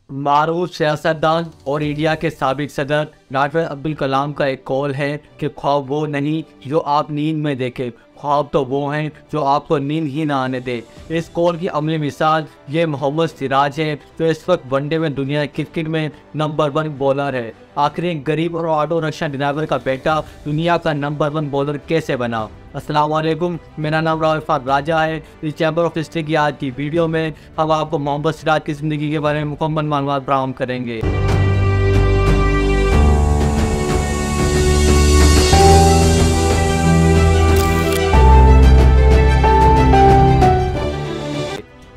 मारूफ सियासतदान और इंडिया के साबिक सदर डॉक्टर अब्दुल कलाम का एक कॉल है कि ख्वाब वो नहीं जो आप नींद में देखें, ख्वाब तो वो हैं जो आपको नींद ही ना आने दे। इस कॉल की अमली मिसाल ये मोहम्मद सिराज है जो इस वक्त वनडे में दुनिया क्रिकेट में नंबर 1 बॉलर है। आखिर एक गरीब और ऑटो रिक्शा ड्राइवर का बेटा दुनिया का नंबर 1 बॉलर कैसे बना। अस्सलाम वालेकुम, मेरा नाम राफत राजा है। इस चैम्बर ऑफ हिस्ट्री की आज की वीडियो में हम आपको मोहम्मद सिराज की ज़िंदगी के बारे में मुकम्मल मालूमात फराहम करेंगे।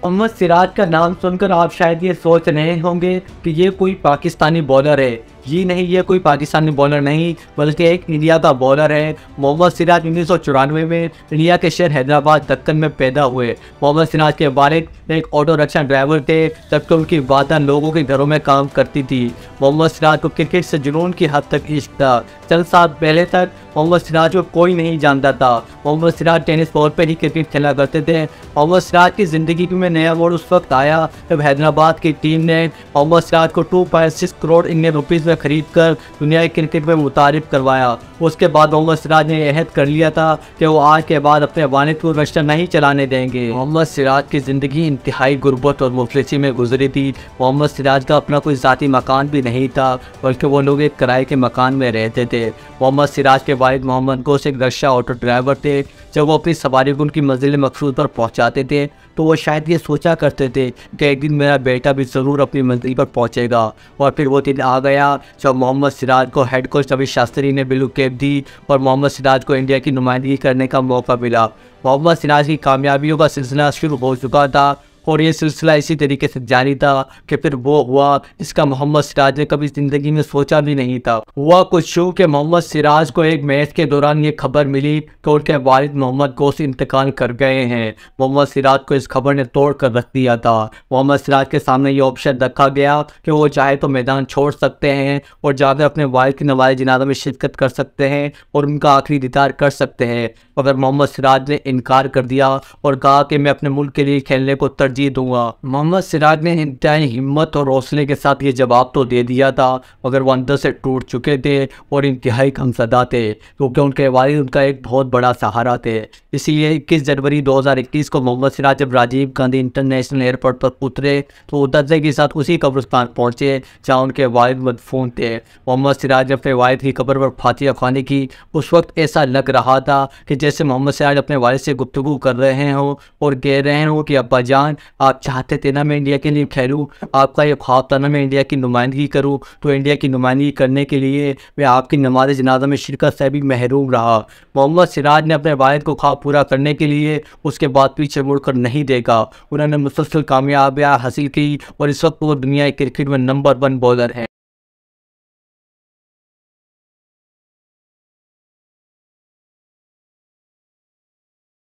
मोहम्मद सिराज का नाम सुनकर आप शायद ये सोच रहे होंगे कि ये कोई पाकिस्तानी बॉलर है। जी नहीं, ये कोई पाकिस्तानी बॉलर नहीं बल्कि एक इंडिया का बॉलर है। मोहम्मद सिराज 1994 में इंडिया के शहर हैदराबाद दक्कन में पैदा हुए। मोहम्मद सिराज के वालिद एक ऑटो रिक्शा ड्राइवर थे जबकि उनकी वादा लोगों के घरों में काम करती थी। मोहम्मद सिराज को क्रिकेट से जुनून की हद तक इश्क था। चंद साल पहले तक मोहम्मद सिराज को कोई नहीं जानता था। मोहम्मद सिराज टेनिस बॉल पर ही क्रिकेट खेला करते थे। मोहम्मद सिराज की ज़िंदगी में नया मोड़ उस वक्त आया जब हैदराबाद की टीम ने मोहम्मद सिराज को 2.6 करोड़ इंडियन रुपीज़ में खरीद कर दुनिया क्रिकेट में मुतारिफ करवाया। उसके बाद मोहम्मद सिराज ने अहद कर लिया था कि वो आज के बाद अपने वालिद को रिक्शा नहीं चलाने देंगे। मोहम्मद सिराज की ज़िंदगी इंतहाई गुर्बत और मुफलिसी में गुजरी थी। मोहम्मद सिराज का अपना कोई ज़ाती मकान भी नहीं था बल्कि वो लोग एक किराए के मकान में रहते थे। मोहम्मद सिराज के वालिद मोहम्मद गोश एक रिक्शा ऑटो ड्राइवर थे। जब वो अपनी सवारी को उनकी मंजिल मकसूद पर पहुंचाते थे तो वो शायद ये सोचा करते थे कि एक दिन मेरा बेटा भी ज़रूर अपनी मंजिल पर पहुंचेगा। और फिर वो दिन आ गया जब मोहम्मद सिराज को हेड कोच रवि शास्त्री ने ब्लू कैप दी और मोहम्मद सिराज को इंडिया की नुमाइंदगी करने का मौका मिला। मोहम्मद सिराज की कामयाबियों का सिलसिला शुरू हो चुका था और ये सिलसिला इसी तरीके से जारी था कि फिर वो हुआ जिसका मोहम्मद सिराज ने कभी ज़िंदगी में सोचा भी नहीं था। हुआ कुछ यूँ कि मोहम्मद सिराज को एक मैच के दौरान ये खबर मिली कि उनके वालिद मोहम्मद गोश इंतकाल कर गए हैं। मोहम्मद सिराज को इस खबर ने तोड़ कर रख दिया था। मोहम्मद सिराज के सामने ये ऑप्शन रखा गया कि वो चाहे तो मैदान छोड़ सकते हैं और जाकर अपने वालिद की नवाज़ जनाजा में शिरकत कर सकते हैं और उनका आखिरी दीदार कर सकते हैं। मगर मोहम्मद सिराज ने इनकार कर दिया और कहा कि मैं अपने मुल्क के लिए खेलने को तरजीह दूंगा। मोहम्मद सिराज ने इंतहाई हिम्मत और हौसले के साथ ये जवाब तो दे दिया था मगर वो अंदर से टूट चुके थे और इंतहाई गमज़दा थे क्योंकि उनके वालिद उनका एक बहुत बड़ा सहारा थे। इसीलिए 21 जनवरी 2021 को मोहम्मद सिराज जब राजीव गांधी इंटरनेशनल एयरपोर्ट पर उतरे तो वो दर्जे के साथ उसी कब्रिस्तान पहुँचे जहाँ उनके वालिद मदफून थे। मोहम्मद सिराज जब अपने वालिद की कब्र पर फातिहा ख्वानी की उस वक्त ऐसा लग रहा था कि जैसे मोहम्मद सिराज अपने वालिद से गुफ्तगू कर रहे हों और कह रहे हों कि अब्बा जान, आप चाहते थे ना मैं इंडिया के लिए खेलूं, आपका ये ख्वाब था ना मैं इंडिया की नुमाइंदगी करूं, तो इंडिया की नुमाइंदगी करने के लिए मैं आपकी नमाज जनाजा में शिरकत से भी महरूम रहा। मोहम्मद सिराज ने अपने वालिद को ख्वाब पूरा करने के लिए उसके बाद पीछे मुड़कर नहीं देखा। उन्होंने मुसलसल कामयाबियाँ हासिल की और इस वक्त वो दुनिया क्रिकेट में नंबर 1 बॉलर हैं।